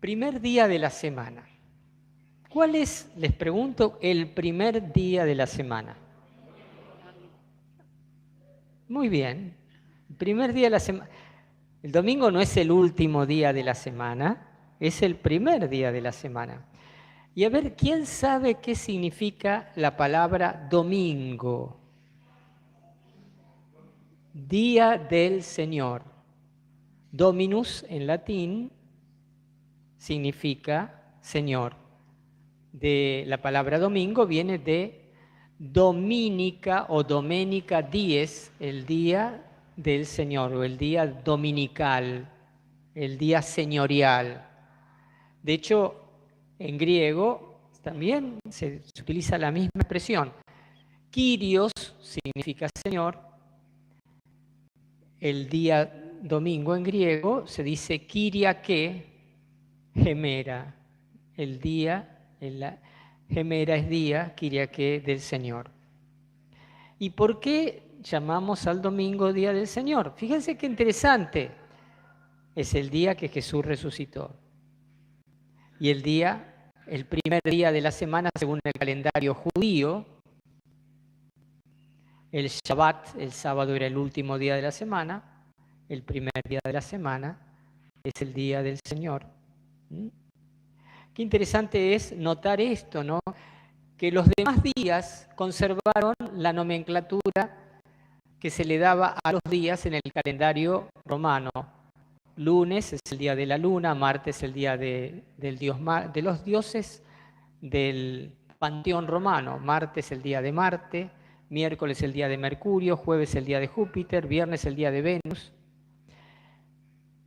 Primer día de la semana. ¿Cuál es, les pregunto, el primer día de la semana? Muy bien. El primer día de la semana. El domingo no es el último día de la semana, es el primer día de la semana. Y a ver, ¿quién sabe qué significa la palabra domingo? Día del Señor. Dominus en latín significa Señor. De la palabra domingo viene de dominica o domenica dies, el día del Señor o el día dominical, el día señorial. De hecho, en griego también se utiliza la misma expresión. Kyrios significa Señor. El día domingo en griego se dice Kyriake gemera. El día, gemera es día, Kyriake del Señor. ¿Y por qué llamamos al domingo Día del Señor? Fíjense qué interesante. Es el día que Jesús resucitó. Y el primer día de la semana según el calendario judío, el Shabbat, el sábado era el último día de la semana, el primer día de la semana es el día del Señor. Qué interesante es notar esto, ¿no? Que los demás días conservaron la nomenclatura que se le daba a los días en el calendario romano. Lunes es el día de la luna, martes es el día de los dioses del panteón romano, martes el día de Marte, miércoles el día de Mercurio, jueves el día de Júpiter, viernes el día de Venus.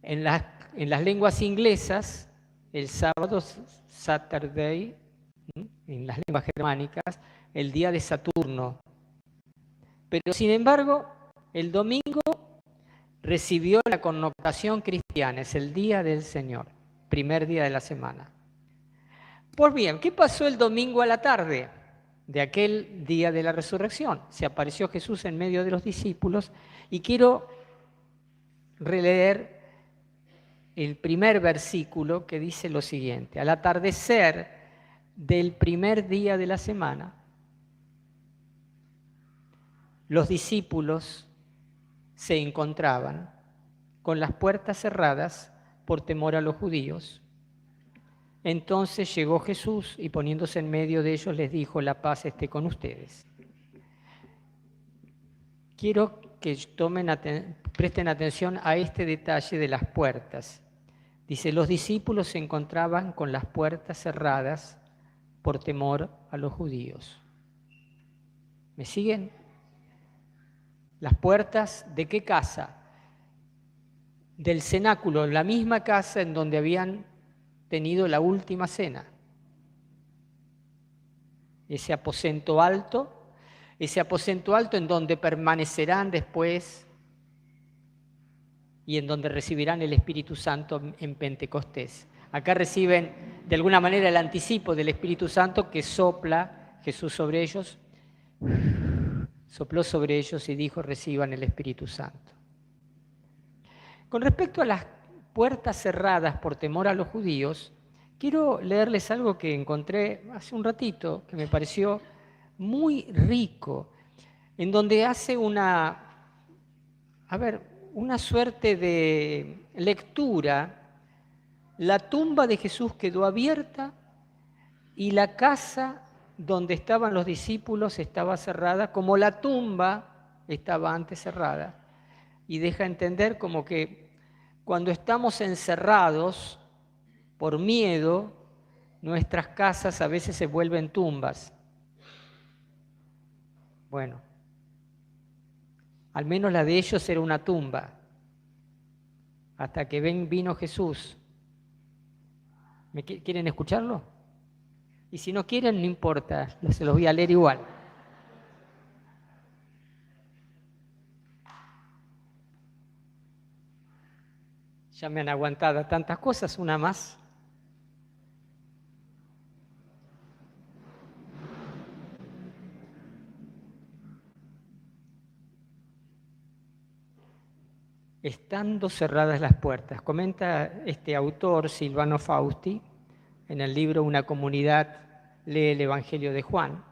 En las lenguas inglesas, el sábado, Saturday, en las lenguas germánicas, el día de Saturno. Pero sin embargo, el domingo recibió la connotación cristiana, es el día del Señor, primer día de la semana. Pues bien, ¿qué pasó el domingo a la tarde de aquel día de la resurrección? Se apareció Jesús en medio de los discípulos y quiero releer el primer versículo que dice lo siguiente: al atardecer del primer día de la semana, los discípulos se encontraban con las puertas cerradas por temor a los judíos. Entonces llegó Jesús y poniéndose en medio de ellos les dijo: la paz esté con ustedes. Quiero que presten atención a este detalle de las puertas. Dice, los discípulos se encontraban con las puertas cerradas por temor a los judíos. ¿Me siguen? ¿Las puertas de qué casa? Del cenáculo, la misma casa en donde habían tenido la última cena. Ese aposento alto en donde permanecerán después y en donde recibirán el Espíritu Santo en Pentecostés. Acá reciben de alguna manera el anticipo del Espíritu Santo que sopla Jesús sobre ellos, sopló sobre ellos y dijo: reciban el Espíritu Santo. Con respecto a las puertas cerradas por temor a los judíos, quiero leerles algo que encontré hace un ratito, que me pareció muy rico, en donde hace una suerte de lectura. La tumba de Jesús quedó abierta y la casa donde estaban los discípulos estaba cerrada, como la tumba estaba antes cerrada. Y deja entender como que cuando estamos encerrados por miedo, nuestras casas a veces se vuelven tumbas. Bueno, al menos la de ellos era una tumba, hasta que vino Jesús. ¿Quieren escucharlo? Y si no quieren, no importa, se los voy a leer igual. Ya me han aguantado tantas cosas, una más. estando cerradas las puertas. Comenta este autor, Silvano Fausti, en el libro Una comunidad lee el Evangelio de Juan.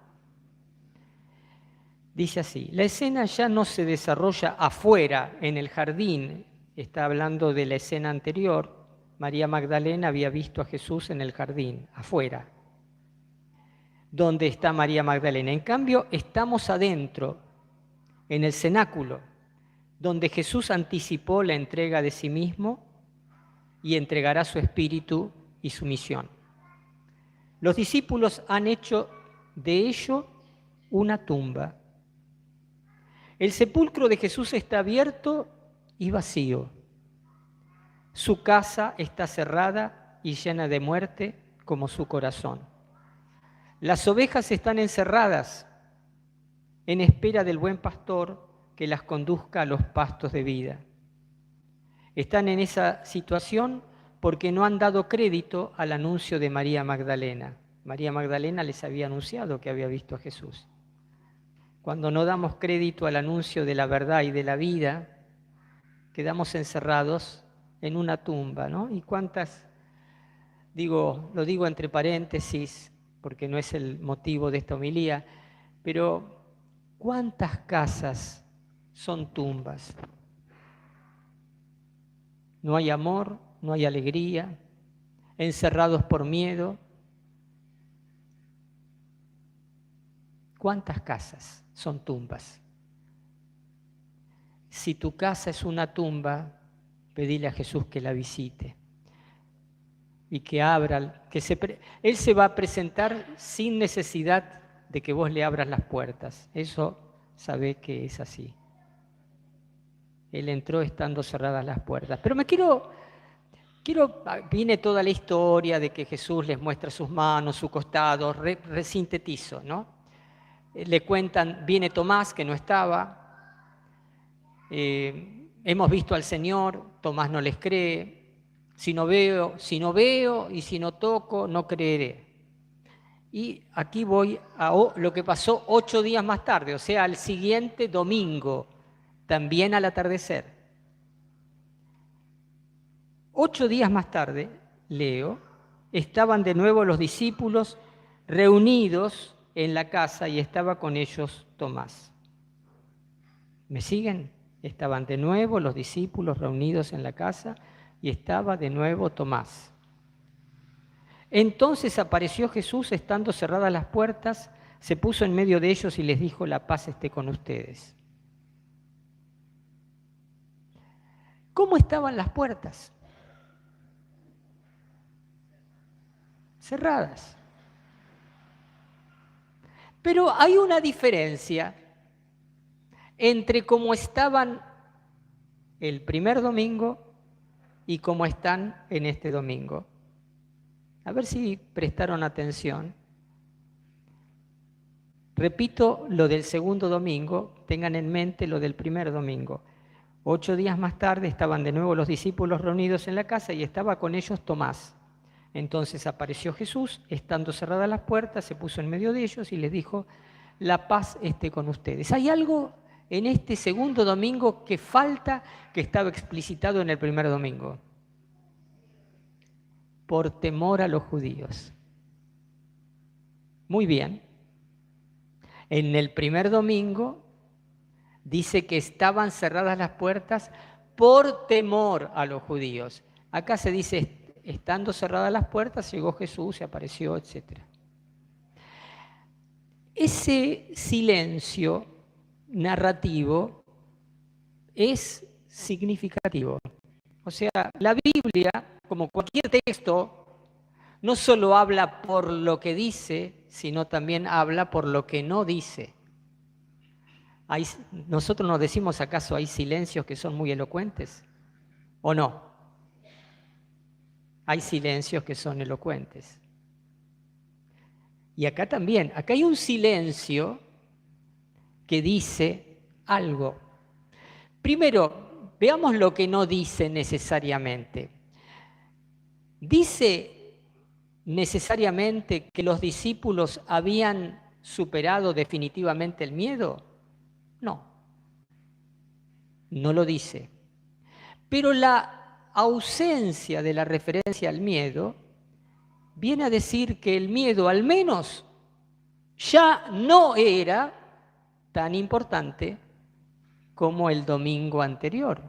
Dice así: la escena ya no se desarrolla afuera, en el jardín. Está hablando de la escena anterior. María Magdalena había visto a Jesús en el jardín, afuera. ¿Dónde está María Magdalena? En cambio, estamos adentro, en el cenáculo, donde Jesús anticipó la entrega de sí mismo y entregará su espíritu y su misión. Los discípulos han hecho de ello una tumba. El sepulcro de Jesús está abierto y vacío. Su casa está cerrada y llena de muerte como su corazón. Las ovejas están encerradas en espera del buen pastor que las conduzca a los pastos de vida. Están en esa situación porque no han dado crédito al anuncio de María Magdalena. María Magdalena les había anunciado que había visto a Jesús. Cuando no damos crédito al anuncio de la verdad y de la vida, quedamos encerrados en una tumba, ¿no? Y cuántas, lo digo entre paréntesis, porque no es el motivo de esta homilía, pero ¿cuántas casas son tumbas? No hay amor, no hay alegría, encerrados por miedo. ¿Cuántas casas son tumbas? Si tu casa es una tumba, pedile a Jesús que la visite y que abra, Él se va a presentar sin necesidad de que vos le abras las puertas. Eso sabe que es así. Él entró estando cerradas las puertas. Pero viene toda la historia de que Jesús les muestra sus manos, su costado, resintetizo, ¿no? Le cuentan, viene Tomás que no estaba, hemos visto al Señor, Tomás no les cree, si no veo y si no toco, no creeré. Y aquí voy a lo que pasó 8 días más tarde, o sea, al siguiente domingo, también al atardecer. 8 días más tarde, leo, estaban de nuevo los discípulos reunidos en la casa y estaba con ellos Tomás. ¿Me siguen? Estaban de nuevo los discípulos reunidos en la casa y estaba de nuevo Tomás. Entonces apareció Jesús estando cerradas las puertas, se puso en medio de ellos y les dijo: la paz esté con ustedes. ¿Cómo estaban las puertas? Cerradas. Pero hay una diferencia entre cómo estaban el primer domingo y cómo están en este domingo. A ver si prestaron atención. Repito lo del segundo domingo, tengan en mente lo del primer domingo. 8 días más tarde estaban de nuevo los discípulos reunidos en la casa y estaba con ellos Tomás. Entonces apareció Jesús, estando cerradas las puertas, se puso en medio de ellos y les dijo: la paz esté con ustedes. Hay algo en este segundo domingo que falta, que estaba explicitado en el primer domingo. Por temor a los judíos. Muy bien. En el primer domingo dice que estaban cerradas las puertas por temor a los judíos. Acá se dice: estando cerradas las puertas, llegó Jesús, se apareció, etc. Ese silencio narrativo es significativo. O sea, la Biblia, como cualquier texto, no solo habla por lo que dice, sino también habla por lo que no dice. ¿Nosotros nos decimos acaso hay silencios que son muy elocuentes? ¿O no? Hay silencios que son elocuentes. Y acá también, acá hay un silencio que dice algo. Primero, veamos lo que no dice necesariamente. ¿Dice necesariamente que los discípulos habían superado definitivamente el miedo? No, no lo dice. Pero la ausencia de la referencia al miedo viene a decir que el miedo al menos ya no era tan importante como el domingo anterior.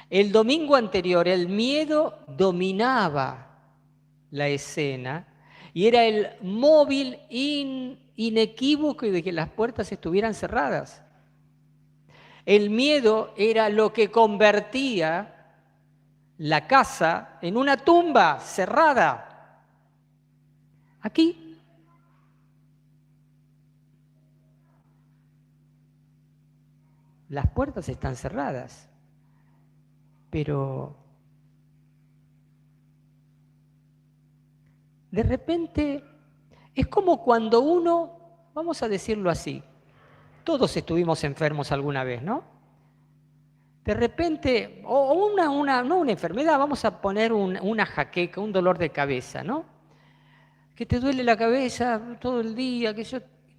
El domingo anterior el miedo dominaba la escena y era el móvil inequívoco de que las puertas estuvieran cerradas. El miedo era lo que convertía la casa en una tumba cerrada. Aquí las puertas están cerradas, pero de repente es como cuando uno, vamos a decirlo así, todos estuvimos enfermos alguna vez, ¿no? De repente, no una enfermedad, vamos a poner una jaqueca, un dolor de cabeza, ¿no? Que te duele la cabeza todo el día, que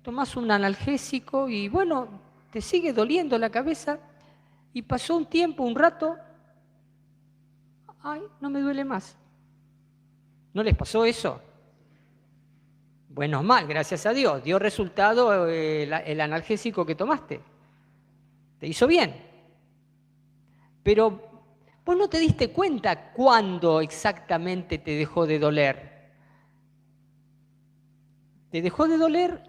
tomás un analgésico y bueno, te sigue doliendo la cabeza y pasó un tiempo, un rato, ay, no me duele más. ¿No les pasó eso? Bueno, mal, gracias a Dios. Dio resultado el analgésico que tomaste. Te hizo bien. Pero vos no te diste cuenta cuándo exactamente te dejó de doler. Te dejó de doler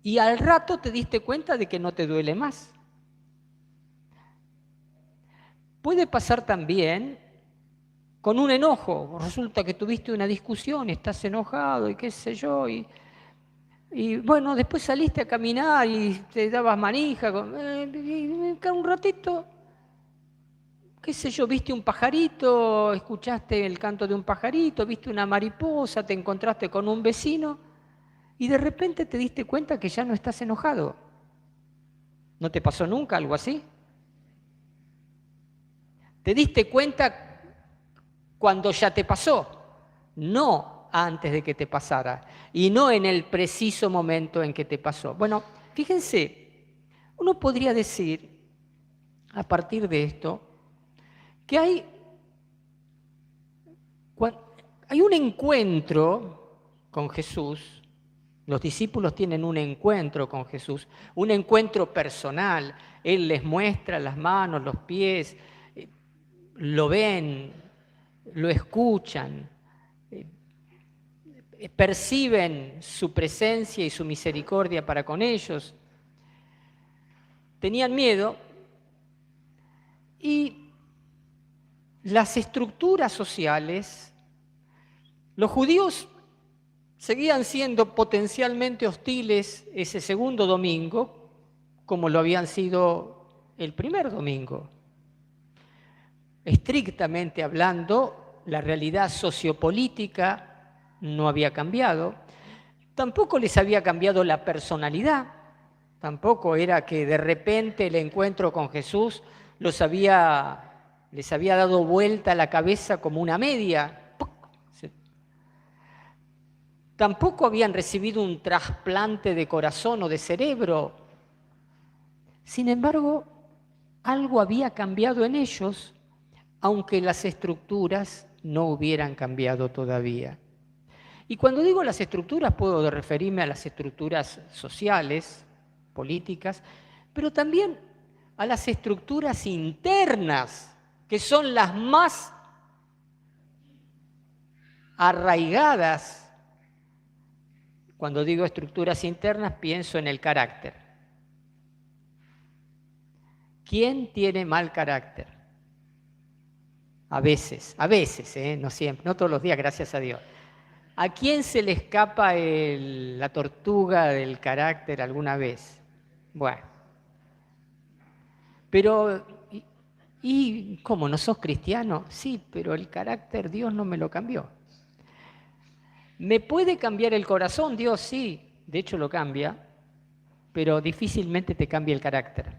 y al rato te diste cuenta de que no te duele más. Puede pasar también con un enojo. Resulta que tuviste una discusión, estás enojado y qué sé yo, y bueno, después saliste a caminar y te dabas manija, un ratito, qué sé yo, viste un pajarito, escuchaste el canto de un pajarito, viste una mariposa, te encontraste con un vecino y de repente te diste cuenta que ya no estás enojado. ¿No te pasó nunca algo así? ¿Te diste cuenta cuando ya te pasó? No antes de que te pasara y no en el preciso momento en que te pasó. Bueno, fíjense, uno podría decir a partir de esto que hay un encuentro con Jesús. Los discípulos tienen un encuentro con Jesús, un encuentro personal. Él les muestra las manos, los pies, lo ven, lo escuchan, perciben su presencia y su misericordia para con ellos. Tenían miedo y las estructuras sociales, los judíos seguían siendo potencialmente hostiles ese segundo domingo, como lo habían sido el primer domingo. Estrictamente hablando, la realidad sociopolítica no había cambiado, tampoco les había cambiado la personalidad, tampoco era que de repente el encuentro con Jesús les había dado vuelta la cabeza como una media. Tampoco habían recibido un trasplante de corazón o de cerebro. Sin embargo, algo había cambiado en ellos, aunque las estructuras no hubieran cambiado todavía. Y cuando digo las estructuras, puedo referirme a las estructuras sociales, políticas, pero también a las estructuras internas, que son las más arraigadas. Cuando digo estructuras internas, pienso en el carácter. ¿Quién tiene mal carácter? A veces, no siempre, no todos los días, gracias a Dios. ¿A quién se le escapa la tortuga del carácter alguna vez? Bueno. Pero, ¿y cómo? ¿No sos cristiano? Sí, pero el carácter Dios no me lo cambió. ¿Me puede cambiar el corazón? Dios sí, de hecho lo cambia, pero difícilmente te cambia el carácter.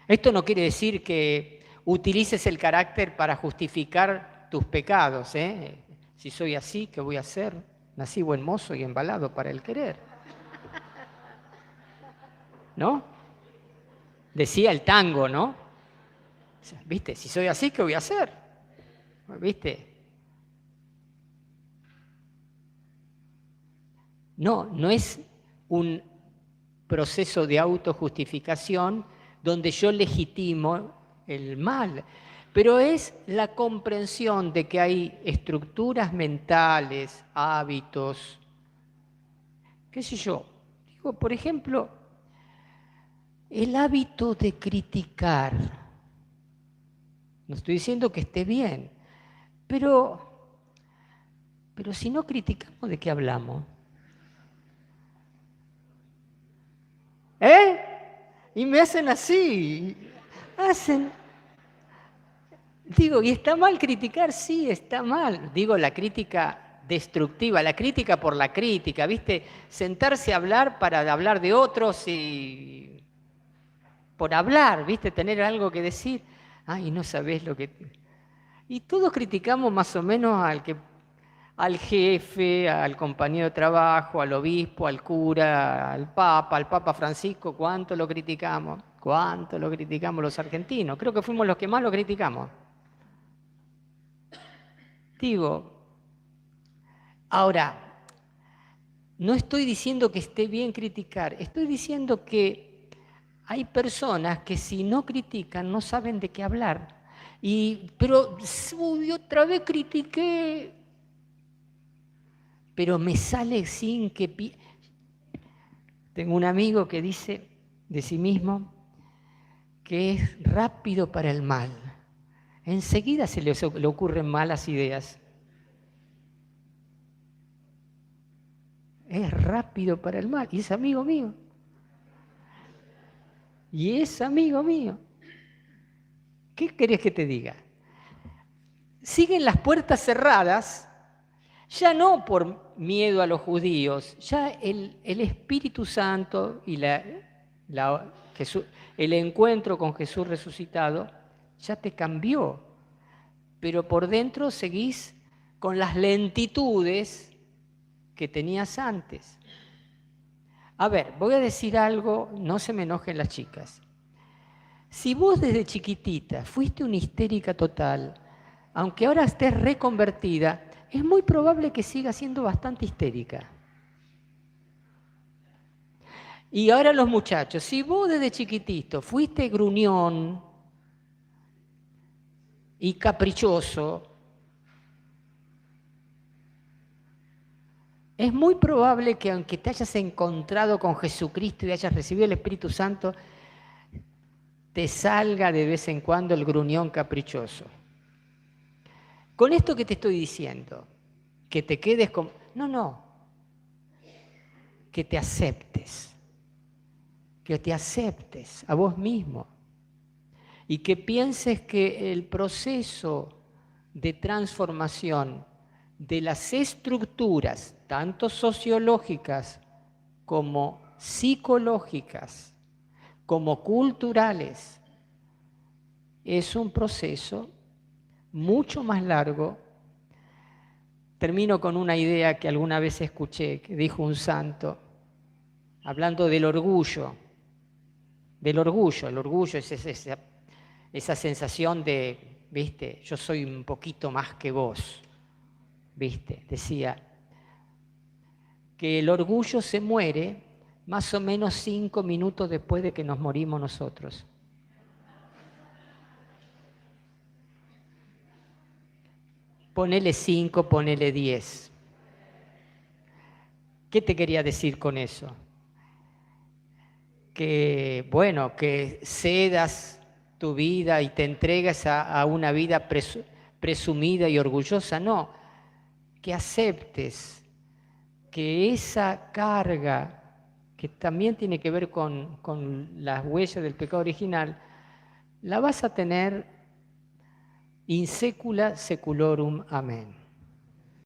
Esto no quiere decir que utilices el carácter para justificar tus pecados, ¿eh? Si soy así, ¿qué voy a hacer? Nací buen mozo y embalado para el querer. ¿No? Decía el tango, ¿no? ¿Viste? Si soy así, ¿qué voy a hacer? ¿Viste? No es un proceso de autojustificación donde yo legitimo el mal, pero es la comprensión de que hay estructuras mentales, hábitos, qué sé yo. Digo, por ejemplo, el hábito de criticar. No estoy diciendo que esté bien, pero si no criticamos, ¿de qué hablamos? ¿Eh? Y me hacen así. Hacen. Digo, ¿y está mal criticar? Sí, está mal. Digo, la crítica destructiva, la crítica por la crítica, ¿viste? Sentarse a hablar para hablar de otros y por hablar, ¿viste? Tener algo que decir. Ay, no sabés lo que... Y todos criticamos más o menos al jefe, al compañero de trabajo, al obispo, al cura, al Papa Francisco. ¿Cuánto lo criticamos? ¿Cuánto lo criticamos los argentinos? Creo que fuimos los que más lo criticamos. Digo, ahora, no estoy diciendo que esté bien criticar, estoy diciendo que hay personas que si no critican no saben de qué hablar. Pero otra vez critiqué, pero me sale sin que... Tengo un amigo que dice de sí mismo que es rápido para el mal. Enseguida se le ocurren malas ideas. Es rápido para el mal y es amigo mío. Y es amigo mío. ¿Qué querés que te diga? Siguen las puertas cerradas, ya no por miedo a los judíos, ya el Espíritu Santo y el encuentro con Jesús resucitado ya te cambió, pero por dentro seguís con las lentitudes que tenías antes. A ver, voy a decir algo, no se me enojen las chicas. Si vos desde chiquitita fuiste una histérica total, aunque ahora estés reconvertida, es muy probable que sigas siendo bastante histérica. Y ahora los muchachos, si vos desde chiquitito fuiste gruñón y caprichoso, es muy probable que aunque te hayas encontrado con Jesucristo y hayas recibido el Espíritu Santo, te salga de vez en cuando el gruñón caprichoso. Con esto que te estoy diciendo, que te quedes con... No, que te aceptes a vos mismo y que pienses que el proceso de transformación de las estructuras, tanto sociológicas como psicológicas, como culturales, es un proceso mucho más largo. Termino con una idea que alguna vez escuché, que dijo un santo, hablando del orgullo. El orgullo es esa sensación de, ¿viste? Yo soy un poquito más que vos, ¿viste? Decía que el orgullo se muere más o menos 5 minutos después de que nos morimos nosotros. Ponele 5, ponele 10. ¿Qué te quería decir con eso? Que, bueno, que cedas tu vida y te entregas a una vida presumida y orgullosa. No, que aceptes que esa carga, que también tiene que ver con las huellas del pecado original, la vas a tener in secula seculorum. Amén.